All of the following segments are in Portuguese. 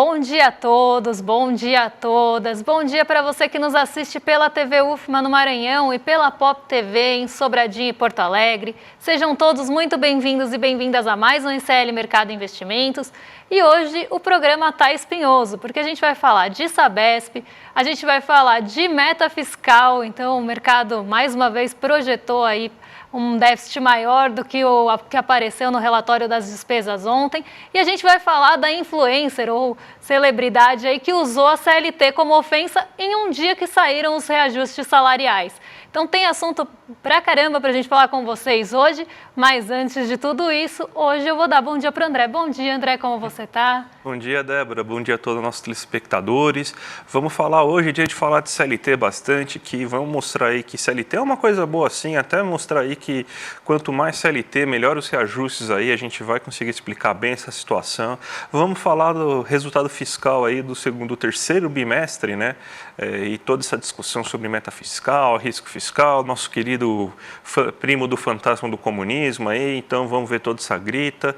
Bom dia a todos, bom dia a todas, bom dia para você que nos assiste pela TV UFMA no Maranhão e pela Pop TV em Sobradinho e Porto Alegre. Sejam todos muito bem-vindos e bem-vindas a mais um ICL Mercado Investimentos. E hoje o programa tá espinhoso, porque a gente vai falar de Sabesp, a gente vai falar de meta fiscal, então o mercado mais uma vez projetou aí um déficit maior do que o que apareceu no relatório das despesas ontem. E a gente vai falar da influencer ou celebridade aí que usou a CLT como ofensa em um dia que saíram os reajustes salariais. Então tem assunto pra caramba pra gente falar com vocês hoje, mas antes de tudo isso, hoje eu vou dar bom dia pro André. Bom dia, André, como você tá? Bom dia, Débora. Bom dia a todos os nossos telespectadores. Vamos falar hoje, dia de falar de CLT bastante, que vamos mostrar aí que CLT é uma coisa boa sim, até mostrar aí que quanto mais CLT, melhor os reajustes aí, a gente vai conseguir explicar bem essa situação. Vamos falar do resultado fiscal aí do terceiro bimestre, né? E toda essa discussão sobre meta fiscal, risco fiscal, nosso querido primo do fantasma do comunismo aí, então vamos ver toda essa grita.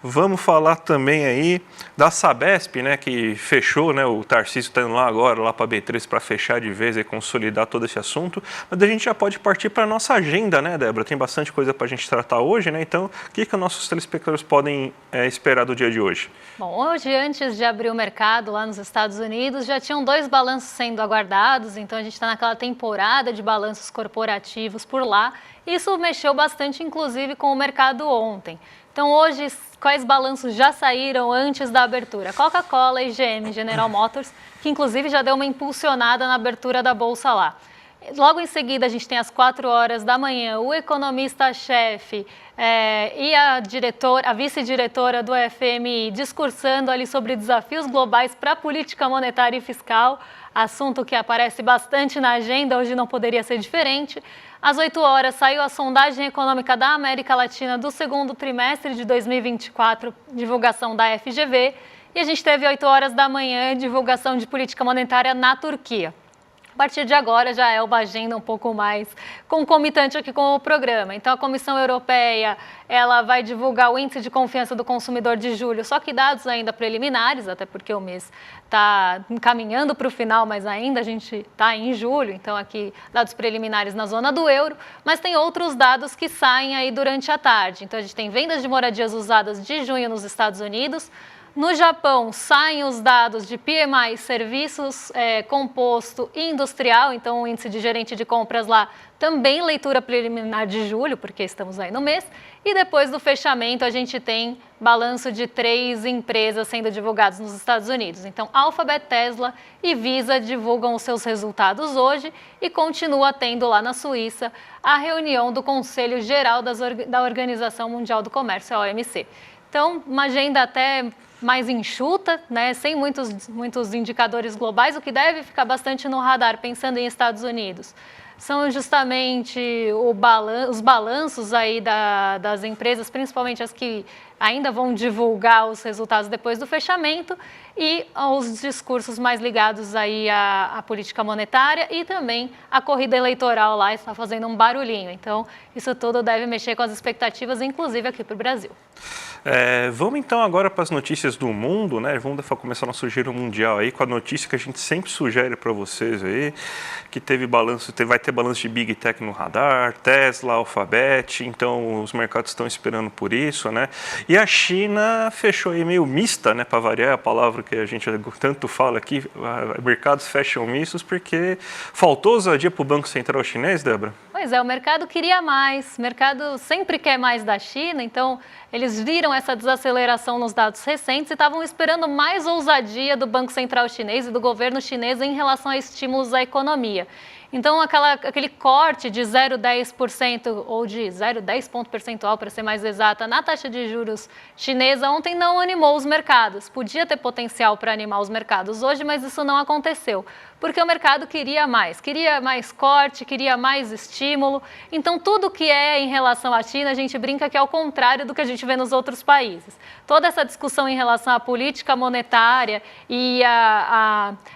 Vamos falar também aí da Sabesp, né, que fechou, né, o Tarcísio está indo lá agora, lá para a B3 para fechar de vez e consolidar todo esse assunto, mas a gente já pode partir para a nossa agenda, né, Débora? Tem bastante coisa para a gente tratar hoje, né, então o que os nossos telespectadores podem esperar do dia de hoje? Bom, hoje, antes de abrir o mercado lá nos Estados Unidos, já tinham 2 balanços sendo aguardados, então a gente está naquela temporada de balanços corporativos por lá. Isso mexeu bastante, inclusive, com o mercado ontem. Então, hoje, quais balanços já saíram antes da abertura? Coca-Cola e GM, General Motors, que inclusive já deu uma impulsionada na abertura da bolsa lá. Logo em seguida, a gente tem às 4 horas da manhã o economista-chefe e a vice-diretora do FMI discursando ali sobre desafios globais para a política monetária e fiscal, assunto que aparece bastante na agenda, hoje não poderia ser diferente. Às 8 horas saiu a sondagem econômica da América Latina do segundo trimestre de 2024, divulgação da FGV, e a gente teve 8 horas da manhã divulgação de política monetária na Turquia. A partir de agora já é uma agenda um pouco mais concomitante aqui com o programa. Então a Comissão Europeia ela vai divulgar o índice de confiança do consumidor de julho, só que dados ainda preliminares, até porque o mês está encaminhando para o final, mas ainda a gente está em julho, então aqui dados preliminares na zona do euro, mas tem outros dados que saem aí durante a tarde. Então a gente tem vendas de moradias usadas de junho nos Estados Unidos. No Japão, saem os dados de PMI, serviços, composto e industrial, então o índice de gerente de compras lá também leitura preliminar de julho, porque estamos aí no mês. E depois do fechamento, a gente tem balanço de 3 empresas sendo divulgados nos Estados Unidos. Então, Alphabet, Tesla e Visa divulgam os seus resultados hoje e continua tendo lá na Suíça a reunião do Conselho Geral da Organização Mundial do Comércio, a OMC. Então, uma agenda até mais enxuta, né, sem muitos indicadores globais, o que deve ficar bastante no radar, pensando em Estados Unidos. São justamente os balanços aí das empresas, principalmente as que ainda vão divulgar os resultados depois do fechamento, e os discursos mais ligados aí à política monetária e também a corrida eleitoral lá está fazendo um barulhinho. Então, isso tudo deve mexer com as expectativas, inclusive aqui para o Brasil. Vamos então agora para as notícias do mundo, né? Vamos começar nosso giro mundial aí com a notícia que a gente sempre sugere para vocês aí, que vai ter balanço de Big Tech no radar, Tesla, Alphabet, então os mercados estão esperando por isso, né? E a China fechou aí meio mista, né? Para variar a palavra que a gente tanto fala aqui, mercados fecham mistos porque faltou ousadia para o Banco Central chinês, Débora? Pois é, o mercado queria mais, o mercado sempre quer mais da China, então eles viram essa desaceleração nos dados recentes e estavam esperando mais ousadia do Banco Central chinês e do governo chinês em relação a estímulos à economia. Então, aquele corte de 0,10% ou de 0,10 ponto percentual, para ser mais exata, na taxa de juros chinesa ontem não animou os mercados. Podia ter potencial para animar os mercados hoje, mas isso não aconteceu. porque o mercado queria mais corte, queria mais estímulo. Então, tudo que é em relação à China, a gente brinca que é ao contrário do que a gente vê nos outros países. Toda essa discussão em relação à política monetária e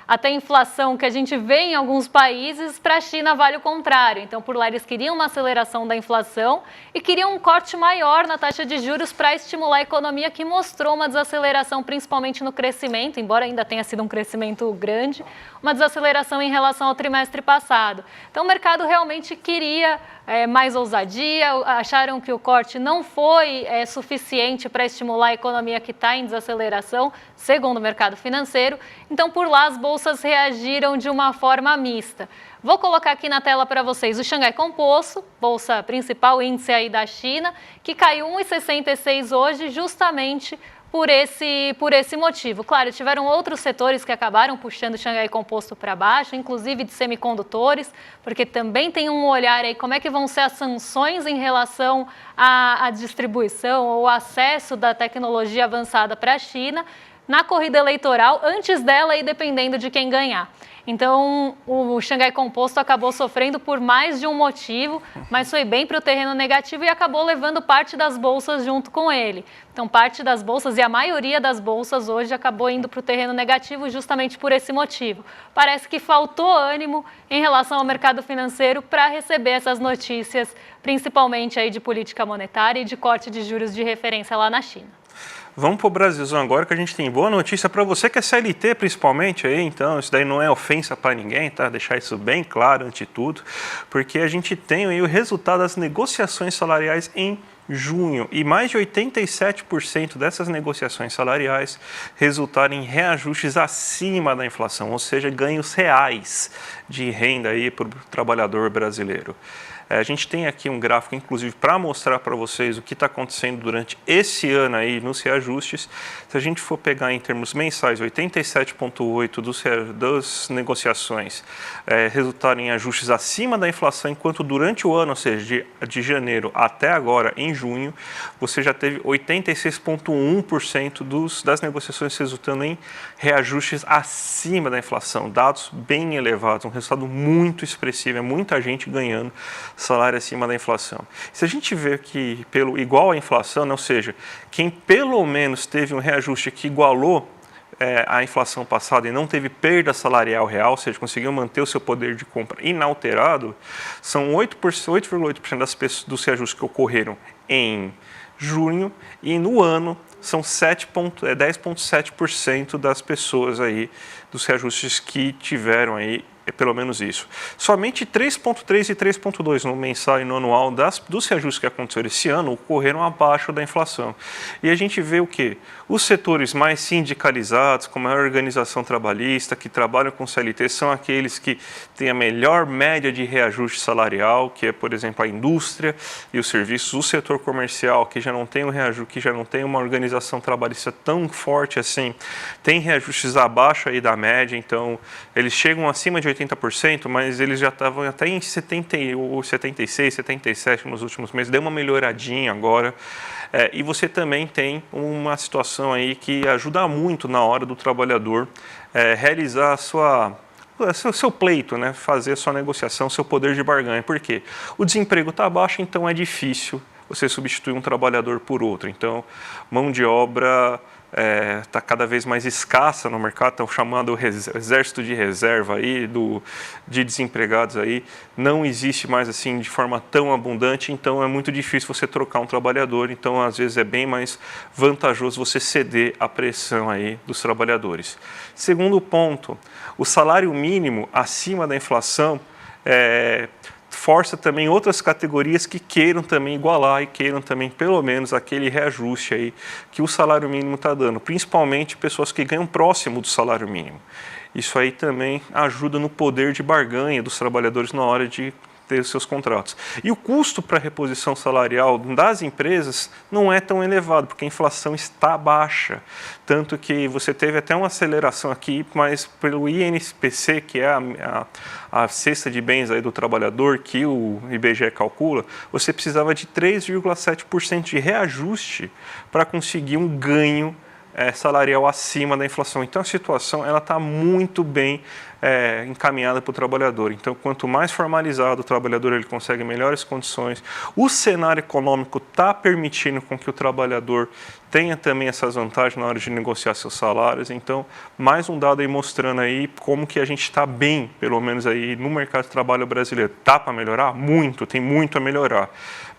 até a inflação que a gente vê em alguns países, para a China vale o contrário. Então, por lá eles queriam uma aceleração da inflação e queriam um corte maior na taxa de juros para estimular a economia, que mostrou uma desaceleração, principalmente no crescimento, embora ainda tenha sido um crescimento grande, uma desaceleração em relação ao trimestre passado. Então, o mercado realmente queria mais ousadia, acharam que o corte não foi suficiente para estimular a economia que está em desaceleração, segundo o mercado financeiro. Então, por lá, as bolsas reagiram de uma forma mista. Vou colocar aqui na tela para vocês o Xangai Composto, bolsa principal, índice aí da China, que caiu 1,66 hoje, justamente por esse motivo. Claro, tiveram outros setores que acabaram puxando o Xangai Composto para baixo, inclusive de semicondutores, porque também tem um olhar aí como é que vão ser as sanções em relação à distribuição ou acesso da tecnologia avançada para a China na corrida eleitoral, antes dela e dependendo de quem ganhar. Então, o Xangai Composto acabou sofrendo por mais de um motivo, mas foi bem para o terreno negativo e acabou levando parte das bolsas junto com ele. Então, parte das bolsas e a maioria das bolsas hoje acabou indo para o terreno negativo justamente por esse motivo. Parece que faltou ânimo em relação ao mercado financeiro para receber essas notícias, principalmente aí de política monetária e de corte de juros de referência lá na China. Vamos para o Brasilzão agora, que a gente tem boa notícia para você que é CLT principalmente aí, então isso daí não é ofensa para ninguém, tá? Deixar isso bem claro ante tudo, porque a gente tem aí o resultado das negociações salariais em junho e mais de 87% dessas negociações salariais resultaram em reajustes acima da inflação, ou seja, ganhos reais de renda aí para o trabalhador brasileiro. A gente tem aqui um gráfico, inclusive, para mostrar para vocês o que está acontecendo durante esse ano aí nos reajustes. Se a gente for pegar em termos mensais, 87,8% das negociações resultaram em ajustes acima da inflação, enquanto durante o ano, ou seja, de janeiro até agora, em junho, você já teve 86,1% das negociações resultando em reajustes acima da inflação. Dados bem elevados, um resultado muito expressivo, é muita gente ganhando salário acima da inflação. Se a gente vê que igual à inflação, ou seja, quem pelo menos teve um reajuste que igualou a inflação passada e não teve perda salarial real, ou seja, conseguiu manter o seu poder de compra inalterado, são 8,8% dos reajustes que ocorreram em junho e no ano são 10,7% das pessoas aí, dos reajustes que tiveram aí, pelo menos isso. Somente 3,3% e 3,2% no mensal e no anual dos reajustes que aconteceram esse ano ocorreram abaixo da inflação. E a gente vê o quê? Os setores mais sindicalizados, como a organização trabalhista, que trabalham com CLT, são aqueles que têm a melhor média de reajuste salarial, que é, por exemplo, a indústria e os serviços, o setor comercial, que já não tem um reajuste, que já não tem uma organização trabalhista tão forte assim, tem reajustes abaixo aí da média, então eles chegam acima de 80%, mas eles já estavam até em 76, 77 nos últimos meses, deu uma melhoradinha agora. E você também tem uma situação aí que ajuda muito na hora do trabalhador realizar seu pleito, né? Fazer a sua negociação, seu poder de barganha. Por quê? O desemprego está baixo, então é difícil você substituir um trabalhador por outro. Então, mão de obra está cada vez mais escassa no mercado, estão chamando o exército de reserva aí, de desempregados aí, não existe mais assim de forma tão abundante, então é muito difícil você trocar um trabalhador, então às vezes é bem mais vantajoso você ceder à pressão aí dos trabalhadores. Segundo ponto, o salário mínimo acima da inflação força também outras categorias que queiram também igualar e queiram também pelo menos aquele reajuste aí que o salário mínimo está dando, principalmente pessoas que ganham próximo do salário mínimo. Isso aí também ajuda no poder de barganha dos trabalhadores na hora de ter os seus contratos. E o custo para reposição salarial das empresas não é tão elevado, porque a inflação está baixa. Tanto que você teve até uma aceleração aqui, mas pelo INPC, que é a cesta de bens aí do trabalhador, que o IBGE calcula, você precisava de 3,7% de reajuste para conseguir um ganho salarial acima da inflação. Então a situação está muito bem encaminhada para o trabalhador. Então, quanto mais formalizado o trabalhador, ele consegue melhores condições. O cenário econômico está permitindo com que o trabalhador tenha também essas vantagens na hora de negociar seus salários. Então, mais um dado aí mostrando aí como que a gente está bem, pelo menos aí no mercado de trabalho brasileiro. Tá para melhorar? Muito, tem muito a melhorar.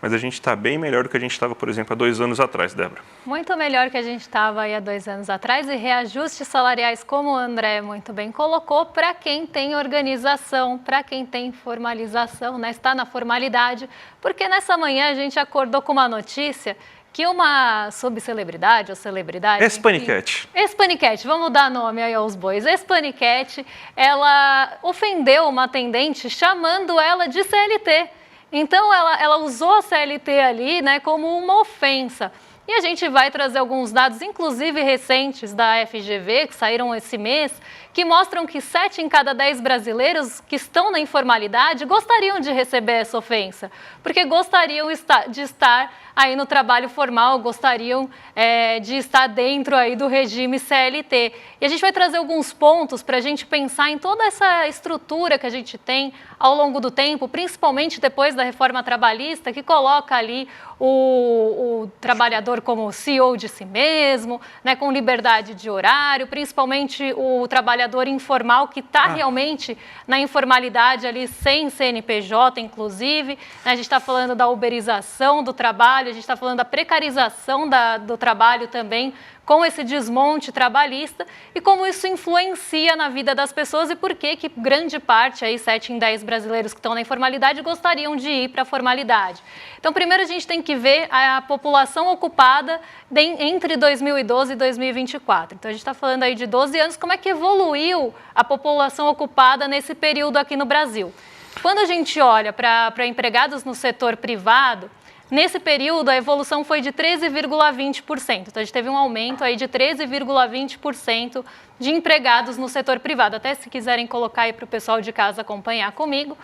Mas a gente está bem melhor do que a gente estava, por exemplo, há 2 anos atrás, Débora. Muito melhor que a gente estava aí há 2 anos atrás, e reajustes salariais, como o André muito bem colocou, para quem tem organização, para quem tem formalização, né? Está na formalidade, porque nessa manhã a gente acordou com uma notícia que uma subcelebridade ou celebridade... Spanicat. Spanicat, vamos dar nome aí aos bois. Spanicat, ela ofendeu uma atendente chamando ela de CLT. Então, ela usou a CLT ali, né, como uma ofensa. E a gente vai trazer alguns dados, inclusive recentes, da FGV, que saíram esse mês, que mostram que 7 em cada 10 brasileiros que estão na informalidade gostariam de receber essa ofensa, porque gostariam de estar aí no trabalho formal, gostariam de estar dentro aí do regime CLT. E a gente vai trazer alguns pontos para a gente pensar em toda essa estrutura que a gente tem ao longo do tempo, principalmente depois da reforma trabalhista, que coloca ali o trabalhador como CEO de si mesmo, né, com liberdade de horário, principalmente o trabalhador informal que está realmente na informalidade ali, sem CNPJ, inclusive. A gente está falando da uberização do trabalho, a gente está falando da precarização do trabalho também, com esse desmonte trabalhista e como isso influencia na vida das pessoas e por que grande parte, aí 7 em 10 brasileiros que estão na informalidade gostariam de ir para a formalidade. Então, primeiro a gente tem que ver a população ocupada entre 2012 e 2024. Então, a gente está falando aí de 12 anos, como é que evoluiu a população ocupada nesse período aqui no Brasil. Quando a gente olha para empregados no setor privado, nesse período, a evolução foi de 13,20%. Então, a gente teve um aumento aí de 13,20% de empregados no setor privado. Até se quiserem colocar aí para o pessoal de casa acompanhar comigo.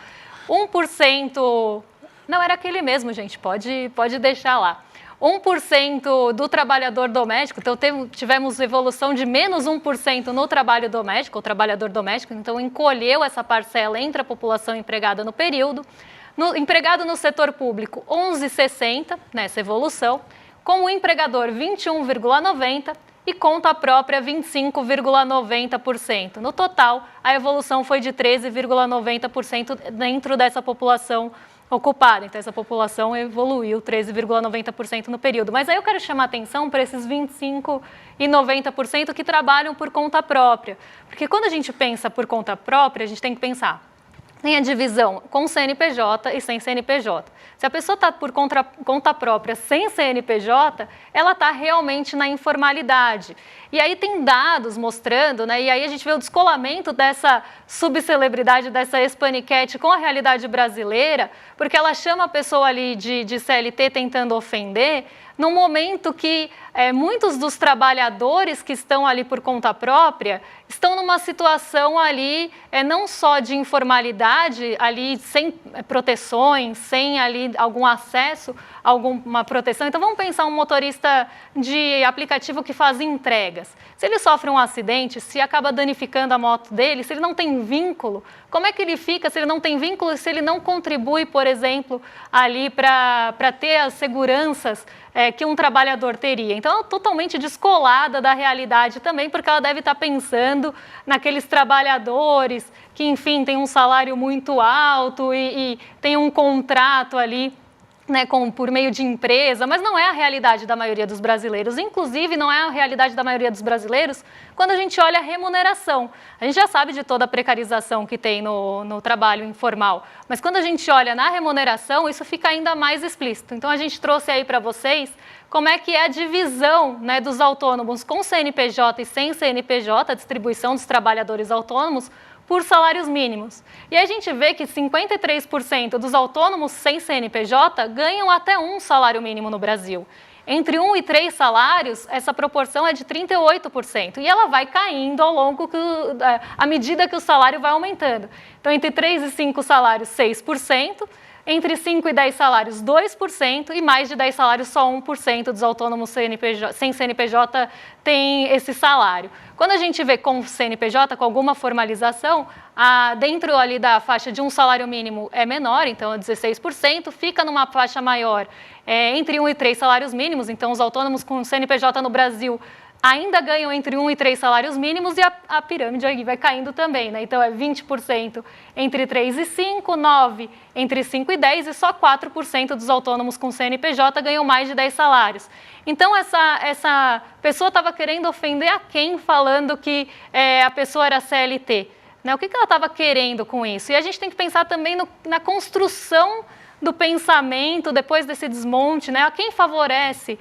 1%... Não, era aquele mesmo, gente. Pode deixar lá. 1% do trabalhador doméstico. Então, tivemos evolução de menos 1% no trabalho doméstico, o trabalhador doméstico. Então, encolheu essa parcela entre a população empregada no período. Empregado no setor público, 11,60 nessa evolução, com o empregador 21,90 e conta própria 25,90%. No total, a evolução foi de 13,90% dentro dessa população ocupada. Então, essa população evoluiu 13,90% no período. Mas aí eu quero chamar atenção para esses 25% e 90% que trabalham por conta própria. Porque quando a gente pensa por conta própria, a gente tem que pensar... Tem a divisão com CNPJ e sem CNPJ. Se a pessoa está por conta própria sem CNPJ, ela está realmente na informalidade. E aí tem dados mostrando, né? E aí a gente vê o descolamento dessa subcelebridade, dessa Spanicat com a realidade brasileira, porque ela chama a pessoa ali de CLT tentando ofender, num momento que muitos dos trabalhadores que estão ali por conta própria estão numa situação ali não só de informalidade, ali sem proteções, sem ali algum acesso, alguma proteção. Então vamos pensar um motorista de aplicativo que faz entregas. Se ele sofre um acidente, se acaba danificando a moto dele, se ele não tem vínculo, como é que ele fica se ele não tem vínculo, se ele não contribui, por exemplo, ali para ter as seguranças que um trabalhador teria? Então, ela é totalmente descolada da realidade também, porque ela deve estar pensando naqueles trabalhadores que, enfim, têm um salário muito alto e tem um contrato ali, né, por meio de empresa, mas não é a realidade da maioria dos brasileiros. Inclusive, não é a realidade da maioria dos brasileiros quando a gente olha a remuneração. A gente já sabe de toda a precarização que tem no trabalho informal, mas quando a gente olha na remuneração, isso fica ainda mais explícito. Então, a gente trouxe aí para vocês como é que é a divisão, né, dos autônomos com CNPJ e sem CNPJ, a distribuição dos trabalhadores autônomos, por salários mínimos. E a gente vê que 53% dos autônomos sem CNPJ ganham até um salário mínimo no Brasil. Entre 1 e 3 salários, essa proporção é de 38%. E ela vai caindo ao longo à medida que o salário vai aumentando. Então, entre 3 e 5 salários, 6%. Entre 5 e 10 salários, 2%, e mais de 10 salários, só 1% dos autônomos sem CNPJ tem esse salário. Quando a gente vê com CNPJ, com alguma formalização, dentro ali da faixa de um salário mínimo é menor, então é 16%, fica numa faixa maior entre 1 e 3 salários mínimos, então os autônomos com CNPJ no Brasil ainda ganham entre 1 e 3 salários mínimos, e a pirâmide aí vai caindo também, né? Então é 20% entre 3 e 5, 9% entre 5 e 10, e só 4% dos autônomos com CNPJ ganham mais de 10 salários. Então essa pessoa estava querendo ofender a quem falando que a pessoa era CLT? Né? O que ela estava querendo com isso? E a gente tem que pensar também na construção do pensamento depois desse desmonte, né? A quem favorece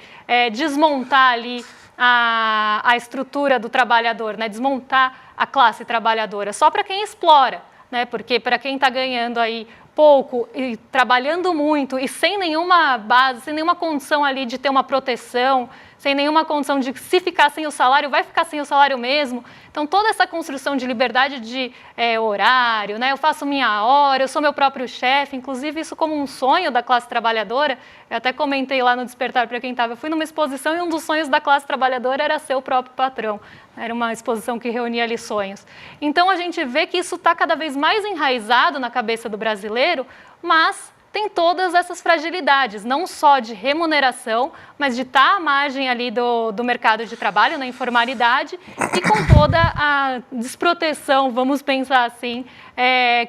desmontar ali a estrutura do trabalhador, né? Desmontar a classe trabalhadora, só para quem explora, né? Porque para quem está ganhando aí pouco e trabalhando muito e sem nenhuma base, sem nenhuma condição ali de ter uma proteção, sem nenhuma condição de se ficar sem o salário, vai ficar sem o salário mesmo. Então, toda essa construção de liberdade de horário, né? Eu faço minha hora, eu sou meu próprio chefe, inclusive isso como um sonho da classe trabalhadora. Eu até comentei lá no Despertar para quem estava, eu fui numa exposição e um dos sonhos da classe trabalhadora era ser o próprio patrão. Era uma exposição que reunia ali sonhos. Então, a gente vê que isso está cada vez mais enraizado na cabeça do brasileiro, mas tem todas essas fragilidades, não só de remuneração, mas de estar à margem ali do mercado de trabalho, na informalidade, e com toda a desproteção, vamos pensar assim,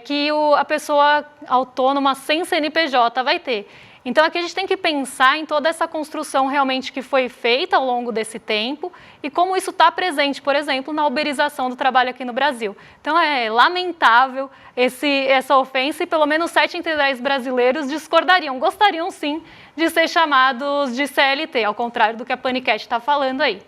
que a pessoa autônoma sem CNPJ vai ter. Então, aqui a gente tem que pensar em toda essa construção realmente que foi feita ao longo desse tempo e como isso está presente, por exemplo, na uberização do trabalho aqui no Brasil. Então, é lamentável essa ofensa, e pelo menos 7 entre 10 brasileiros discordariam, gostariam sim de ser chamados de CLT, ao contrário do que a Panicat está falando aí.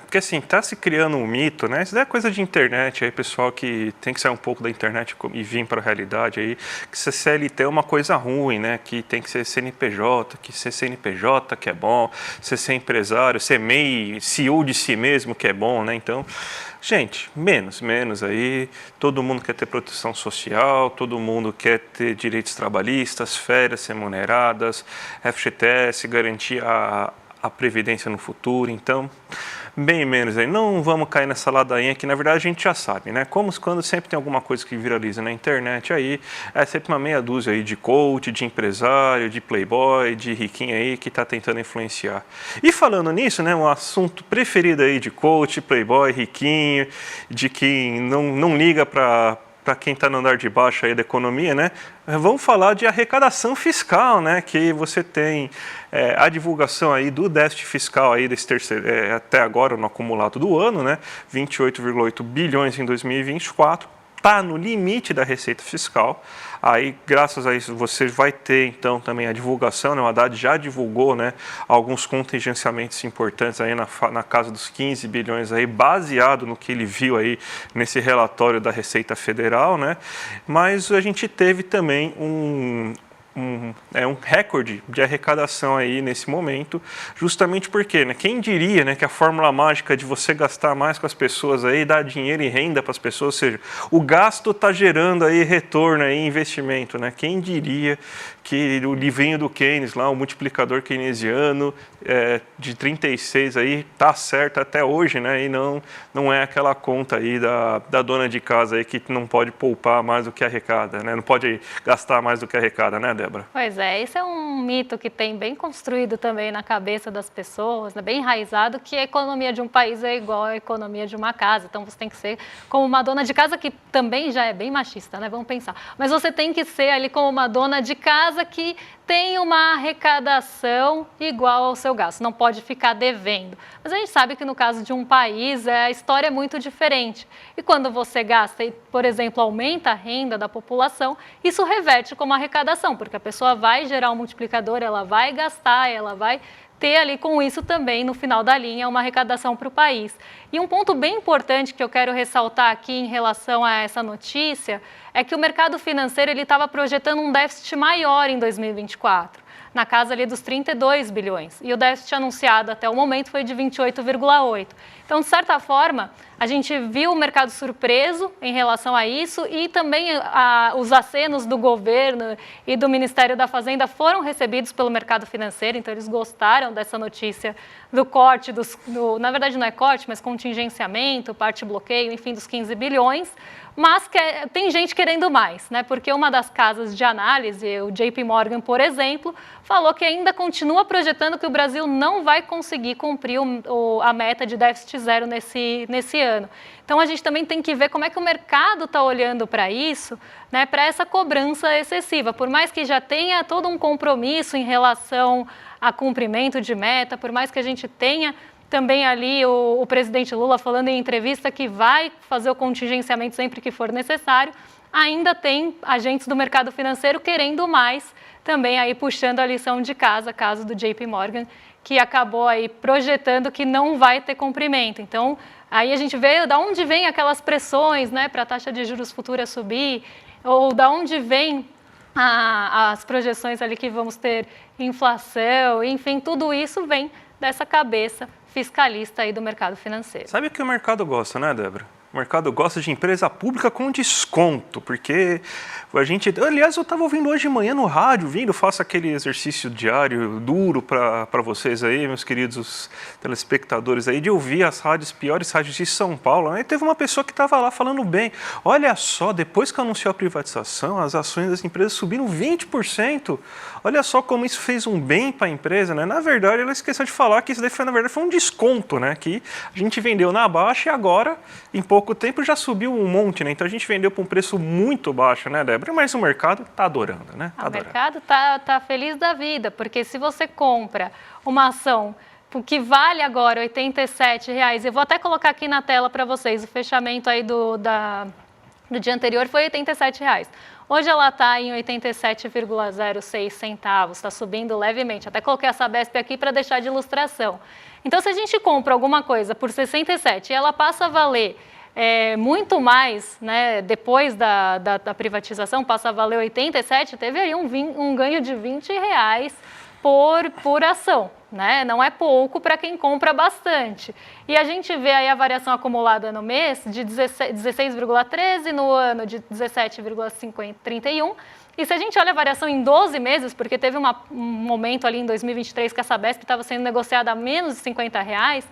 Porque assim, tá se criando um mito, né? Isso daí é coisa de internet, aí pessoal que tem que sair um pouco da internet e vir para a realidade aí, que ser CLT é uma coisa ruim, né? Que tem que ser CNPJ, que ser CNPJ que é bom, ser empresário, ser MEI, CEO de si mesmo que é bom, né? Então, gente, menos aí, todo mundo quer ter proteção social, todo mundo quer ter direitos trabalhistas, férias remuneradas, FGTS, garantir a previdência no futuro, então, bem menos aí. Não vamos cair nessa ladainha que, na verdade, a gente já sabe, né? Como quando sempre tem alguma coisa que viraliza na internet aí, é sempre uma meia dúzia aí de coach, de empresário, de playboy, de riquinho aí que está tentando influenciar. E falando nisso, né, um assunto preferido aí de coach, playboy, riquinho, de quem não liga para quem está no andar de baixo aí da economia, né? Vamos falar de arrecadação fiscal, né? Que você tem a divulgação aí do déficit fiscal aí desse terceiro, até agora no acumulado do ano, né? 28,8 bilhões em 2024. Está no limite da receita fiscal. Aí, graças a isso, você vai ter, então, também a divulgação, né? O Haddad já divulgou, né, alguns contingenciamentos importantes aí na casa dos 15 bilhões, aí, baseado no que ele viu aí nesse relatório da Receita Federal, né? Mas a gente teve também um recorde de arrecadação aí nesse momento, justamente porque, né, quem diria, né, que a fórmula mágica de você gastar mais com as pessoas aí, dar dinheiro e renda para as pessoas, ou seja, o gasto está gerando aí retorno, aí, investimento, né? Quem diria que o livrinho do Keynes lá, o multiplicador keynesiano de 36 aí tá certo até hoje, né? E não é aquela conta aí da dona de casa aí que não pode poupar mais do que arrecada, né? Não pode gastar mais do que arrecada, né, Débora? Pois é, esse é um mito que tem bem construído também na cabeça das pessoas, né? Bem enraizado, que a economia de um país é igual à economia de uma casa. Então você tem que ser como uma dona de casa, que também já é bem machista, né? Vamos pensar. Mas você tem que ser ali como uma dona de casa que tem uma arrecadação igual ao seu gasto, não pode ficar devendo. Mas a gente sabe que no caso de um país, a história é muito diferente. E quando você gasta e, por exemplo, aumenta a renda da população, isso reverte como arrecadação, porque a pessoa vai gerar um multiplicador, ela vai gastar, ela vai ter ali com isso também, no final da linha, uma arrecadação para o país. E um ponto bem importante que eu quero ressaltar aqui em relação a essa notícia é que o mercado financeiro estava projetando um déficit maior em 2024, na casa ali dos 32 bilhões. E o déficit anunciado até o momento foi de 28,8. Então, de certa forma, A gente viu o mercado surpreso em relação a isso e também os acenos do governo e do Ministério da Fazenda foram recebidos pelo mercado financeiro, então eles gostaram dessa notícia do corte, na verdade não é corte, mas contingenciamento, parte bloqueio, enfim, dos 15 bilhões, mas tem gente querendo mais, né? Porque uma das casas de análise, o JP Morgan, por exemplo, falou que ainda continua projetando que o Brasil não vai conseguir cumprir a meta de déficit zero nesse ano. Então, a gente também tem que ver como é que o mercado está olhando para isso, né, para essa cobrança excessiva. Por mais que já tenha todo um compromisso em relação a cumprimento de meta, por mais que a gente tenha também ali o presidente Lula falando em entrevista que vai fazer o contingenciamento sempre que for necessário, ainda tem agentes do mercado financeiro querendo mais, também aí puxando a lição de casa, caso do JP Morgan, que acabou aí projetando que não vai ter cumprimento. Então, aí a gente vê de onde vem aquelas pressões, né, para a taxa de juros futura subir, ou de onde vem as projeções ali que vamos ter inflação, enfim, tudo isso vem dessa cabeça fiscalista aí do mercado financeiro. Sabe o que o mercado gosta, né, Débora? O mercado gosta de empresa pública com desconto, porque a gente... Aliás, eu estava ouvindo hoje de manhã no rádio, faço aquele exercício diário duro para vocês aí, meus queridos telespectadores aí, de ouvir as piores rádios de São Paulo. Aí teve uma pessoa que estava lá falando bem, olha só, depois que anunciou a privatização, as ações das empresas subiram 20%. Olha só como isso fez um bem para a empresa, né? Na verdade, ela esqueceu de falar que isso daí na verdade foi um desconto, né? Que a gente vendeu na baixa e agora, em pouco tempo, já subiu um monte, né? Então a gente vendeu por um preço muito baixo, né, Débora? Mas o mercado está adorando, né? O mercado tá feliz da vida, porque se você compra uma ação que vale agora R$ 87,00, eu vou até colocar aqui na tela para vocês, o fechamento aí do dia anterior foi R$ 87,00. Hoje ela está em 87,06 centavos, está subindo levemente. Até coloquei a Sabesp aqui para deixar de ilustração. Então, se a gente compra alguma coisa por 67 e ela passa a valer muito mais, né, depois da privatização, passa a valer 87, teve aí um ganho de R$ 20 por ação. Né? Não é pouco para quem compra bastante. E a gente vê aí a variação acumulada no mês de 16,13, no ano de 17,31. E se a gente olha a variação em 12 meses, porque teve um momento ali em 2023 que a Sabesp estava sendo negociada a menos de R$50,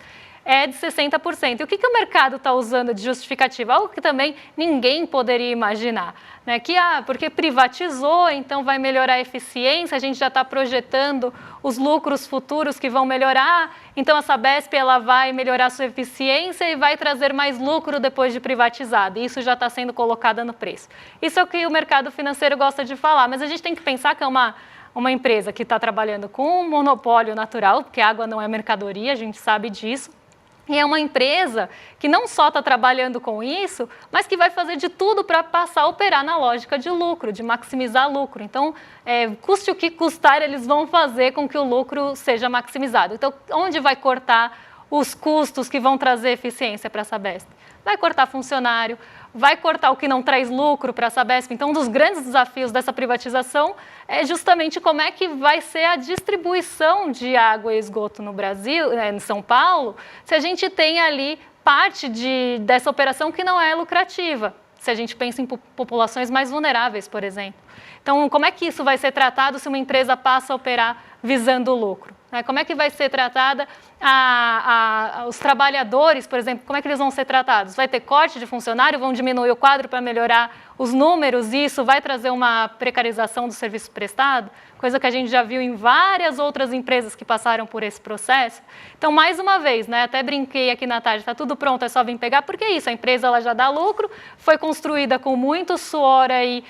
é de 60%. E o que o mercado está usando de justificativa? Algo que também ninguém poderia imaginar. Né? Porque privatizou, então vai melhorar a eficiência, a gente já está projetando os lucros futuros que vão melhorar, então a Sabesp ela vai melhorar a sua eficiência e vai trazer mais lucro depois de privatizada. E isso já está sendo colocado no preço. Isso é o que o mercado financeiro gosta de falar, mas a gente tem que pensar que é uma empresa que está trabalhando com um monopólio natural, porque a água não é mercadoria, a gente sabe disso. E é uma empresa que não só está trabalhando com isso, mas que vai fazer de tudo para passar a operar na lógica de lucro, de maximizar lucro. Então, custe o que custar, eles vão fazer com que o lucro seja maximizado. Então, onde vai cortar os custos que vão trazer eficiência para a Sabesp? Vai cortar funcionário, vai cortar o que não traz lucro para a Sabesp. Então, um dos grandes desafios dessa privatização é justamente como é que vai ser a distribuição de água e esgoto no Brasil, em São Paulo, se a gente tem ali parte dessa operação que não é lucrativa, se a gente pensa em populações mais vulneráveis, por exemplo. Então, como é que isso vai ser tratado se uma empresa passa a operar visando o lucro? Como é que vai ser tratada os trabalhadores, por exemplo, como é que eles vão ser tratados? Vai ter corte de funcionário, vão diminuir o quadro para melhorar os números e isso vai trazer uma precarização do serviço prestado? Coisa que a gente já viu em várias outras empresas que passaram por esse processo. Então, mais uma vez, né, até brinquei aqui na tarde, está tudo pronto, é só vir pegar, porque é isso, a empresa ela já dá lucro, foi construída com muito suor aí,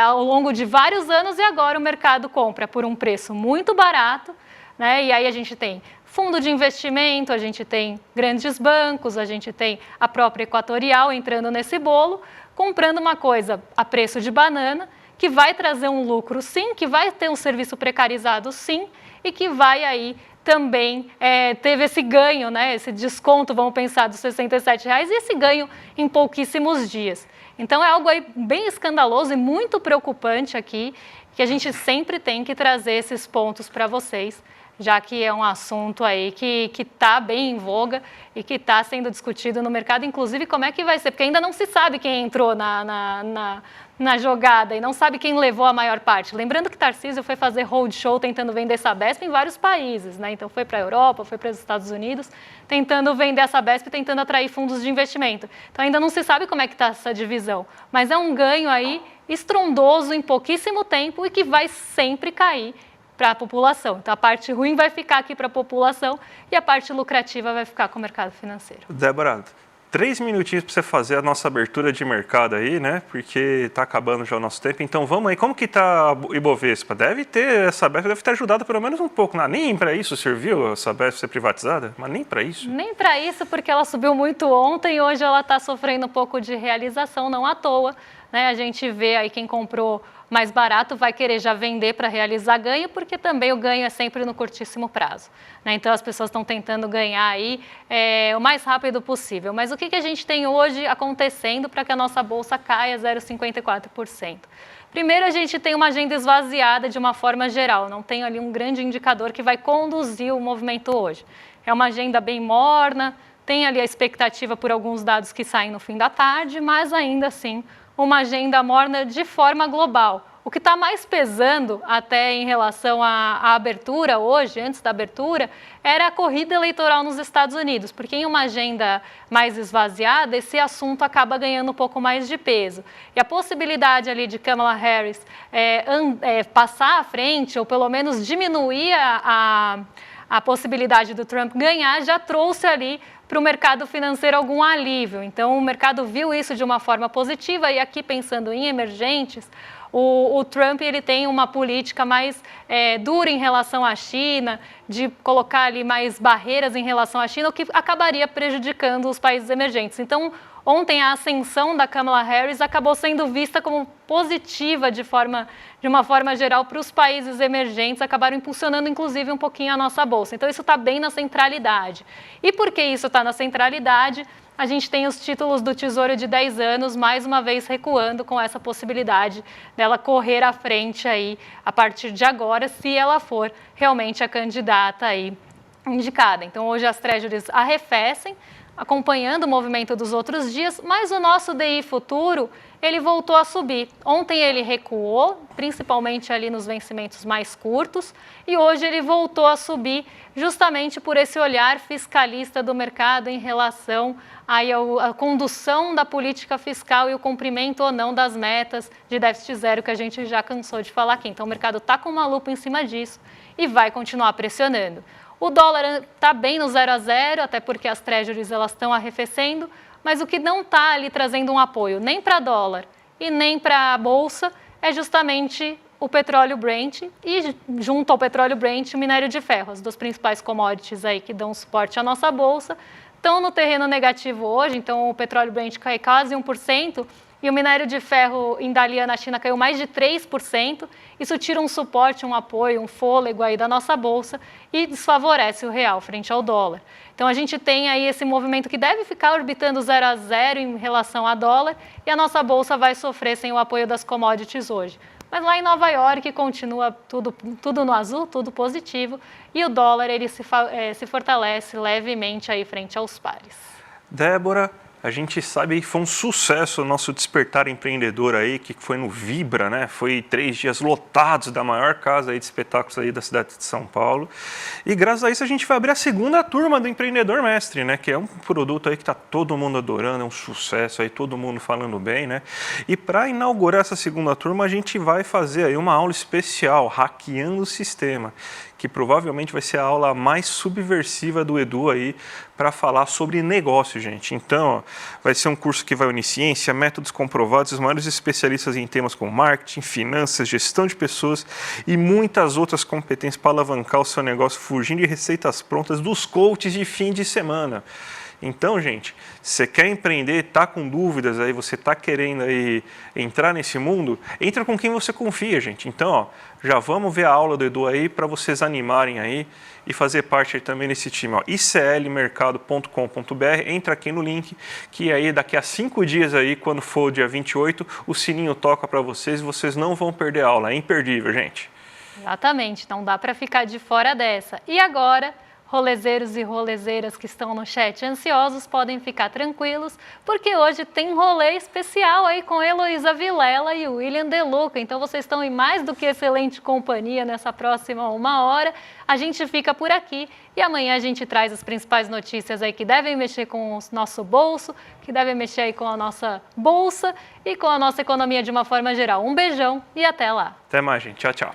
ao longo de vários anos e agora o mercado compra por um preço muito barato, né? E aí a gente tem fundo de investimento, a gente tem grandes bancos, a gente tem a própria Equatorial entrando nesse bolo, comprando uma coisa a preço de banana, que vai trazer um lucro sim, que vai ter um serviço precarizado sim, e que vai aí também teve esse ganho, né? Esse desconto, vamos pensar, dos R$ 67,00 e esse ganho em pouquíssimos dias. Então, é algo aí bem escandaloso e muito preocupante aqui que a gente sempre tem que trazer esses pontos para vocês, já que é um assunto aí que está bem em voga e que está sendo discutido no mercado, inclusive como é que vai ser, porque ainda não se sabe quem entrou na jogada e não sabe quem levou a maior parte. Lembrando que Tarcísio foi fazer roadshow tentando vender Sabesp em vários países, né? Então foi para a Europa, foi para os Estados Unidos, tentando vender a Sabesp, tentando atrair fundos de investimento. Então ainda não se sabe como é que está essa divisão, mas é um ganho aí estrondoso em pouquíssimo tempo e que vai sempre cair para a população. Então, a parte ruim vai ficar aqui para a população e a parte lucrativa vai ficar com o mercado financeiro. Débora, 3 minutinhos para você fazer a nossa abertura de mercado aí, né? Porque está acabando já o nosso tempo. Então, vamos aí. Como que está o Ibovespa? Deve ter, a Sabesp deve ter ajudado pelo menos um pouco. Não, nem para isso serviu a Sabesp ser privatizada? Mas nem para isso. Nem para isso, porque ela subiu muito ontem e hoje ela está sofrendo um pouco de realização, não à toa. Né? A gente vê aí quem comprou mais barato vai querer já vender para realizar ganho, porque também o ganho é sempre no curtíssimo prazo. Né? Então, as pessoas estão tentando ganhar aí o mais rápido possível. Mas o que a gente tem hoje acontecendo para que a nossa bolsa caia 0,54%? Primeiro, a gente tem uma agenda esvaziada de uma forma geral, não tem ali um grande indicador que vai conduzir o movimento hoje. É uma agenda bem morna, tem ali a expectativa por alguns dados que saem no fim da tarde, mas ainda assim uma agenda morna de forma global. O que está mais pesando até em relação à abertura hoje, antes da abertura, era a corrida eleitoral nos Estados Unidos, porque em uma agenda mais esvaziada, esse assunto acaba ganhando um pouco mais de peso. E a possibilidade ali de Kamala Harris passar à frente, ou pelo menos diminuir a possibilidade do Trump ganhar, já trouxe ali para o mercado financeiro algum alívio. Então, o mercado viu isso de uma forma positiva e aqui, pensando em emergentes, o Trump ele tem uma política mais dura em relação à China, de colocar ali mais barreiras em relação à China, o que acabaria prejudicando os países emergentes. Então, ontem a ascensão da Kamala Harris acabou sendo vista como positiva de uma forma geral para os países emergentes, acabaram impulsionando inclusive um pouquinho a nossa bolsa. Então isso está bem na centralidade. E por que isso está na centralidade? A gente tem os títulos do Tesouro de 10 anos, mais uma vez recuando com essa possibilidade dela correr à frente aí a partir de agora, se ela for realmente a candidata aí indicada. Então hoje as Treasuries arrefecem, acompanhando o movimento dos outros dias, mas o nosso DI futuro, ele voltou a subir. Ontem ele recuou, principalmente ali nos vencimentos mais curtos, e hoje ele voltou a subir justamente por esse olhar fiscalista do mercado em relação aí à condução da política fiscal e o cumprimento ou não das metas de déficit zero que a gente já cansou de falar aqui. Então o mercado está com uma lupa em cima disso e vai continuar pressionando. O dólar está bem no 0 a 0, até porque as treasuries elas estão arrefecendo, mas o que não está ali trazendo um apoio nem para dólar e nem para a bolsa é justamente o petróleo Brent e, junto ao petróleo Brent, o minério de ferro, as duas principais commodities aí que dão suporte à nossa bolsa, estão no terreno negativo hoje. Então o petróleo Brent cai quase 1%, e o minério de ferro em Dalian, na China, caiu mais de 3%. Isso tira um suporte, um apoio, um fôlego aí da nossa bolsa e desfavorece o real frente ao dólar. Então, a gente tem aí esse movimento que deve ficar orbitando 0 a 0 em relação ao dólar e a nossa bolsa vai sofrer sem o apoio das commodities hoje. Mas lá em Nova York continua tudo no azul, tudo positivo, e o dólar ele se fortalece levemente aí frente aos pares. Débora, a gente sabe que foi um sucesso o nosso Despertar Empreendedor aí, que foi no Vibra, né? Foi 3 dias lotados da maior casa aí de espetáculos aí da cidade de São Paulo. E graças a isso a gente vai abrir a segunda turma do Empreendedor Mestre, né? Que é um produto aí que está todo mundo adorando, é um sucesso aí, todo mundo falando bem, né? E para inaugurar essa segunda turma, a gente vai fazer aí uma aula especial, Hackeando o Sistema, que provavelmente vai ser a aula mais subversiva do Edu aí para falar sobre negócio, gente. Então, ó, vai ser um curso que vai unir ciência, métodos comprovados, os maiores especialistas em temas como marketing, finanças, gestão de pessoas e muitas outras competências para alavancar o seu negócio, fugindo de receitas prontas dos coaches de fim de semana. Então, gente, se você quer empreender, tá com dúvidas aí, você tá querendo aí entrar nesse mundo, entra com quem você confia, gente. Então, ó, já vamos ver a aula do Edu aí para vocês animarem aí e fazer parte aí também desse time, ó, iclmercado.com.br. Entra aqui no link que aí daqui a 5 dias aí, quando for o dia 28, o sininho toca para vocês e vocês não vão perder a aula. É imperdível, gente. Exatamente, não dá para ficar de fora dessa. E agora, rolezeiros e rolezeiras que estão no chat ansiosos podem ficar tranquilos, porque hoje tem rolê especial aí com Heloísa Vilela e William De Luca. Então vocês estão em mais do que excelente companhia nessa próxima 1 hora. A gente fica por aqui e amanhã a gente traz as principais notícias aí que devem mexer com o nosso bolso, que devem mexer aí com a nossa bolsa e com a nossa economia de uma forma geral. Um beijão e até lá. Até mais, gente. Tchau, tchau.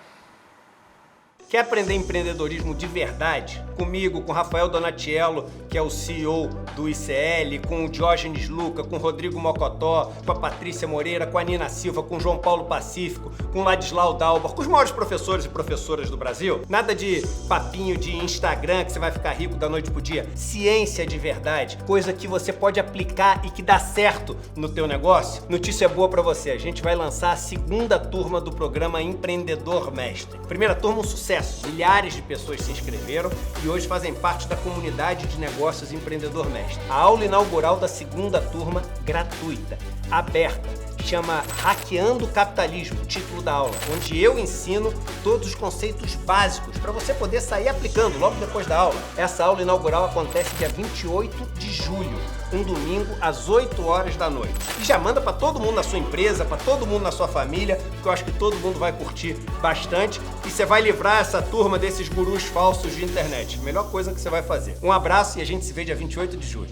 Quer aprender empreendedorismo de verdade? Comigo, com Rafael Donatiello, que é o CEO do ICL, com o Diógenes Luca, com o Rodrigo Mocotó, com a Patrícia Moreira, com a Nina Silva, com o João Paulo Pacífico, com o Ladislau Dalbar, com os maiores professores e professoras do Brasil. Nada de papinho de Instagram que você vai ficar rico da noite pro dia. Ciência de verdade, coisa que você pode aplicar e que dá certo no teu negócio. Notícia boa pra você, a gente vai lançar a 2ª turma do programa Empreendedor Mestre. Primeira turma, um sucesso. Milhares de pessoas se inscreveram e hoje fazem parte da comunidade de negócios Empreendedor Mestre. A aula inaugural da 2ª turma, gratuita, aberta, chama Hackeando o Capitalismo, o título da aula, onde eu ensino todos os conceitos básicos para você poder sair aplicando logo depois da aula. Essa aula inaugural acontece dia 28 de julho, um domingo, às 8 horas da noite. E já manda para todo mundo na sua empresa, para todo mundo na sua família, porque eu acho que todo mundo vai curtir bastante e você vai livrar essa turma desses gurus falsos de internet. Melhor coisa que você vai fazer. Um abraço e a gente se vê dia 28 de julho.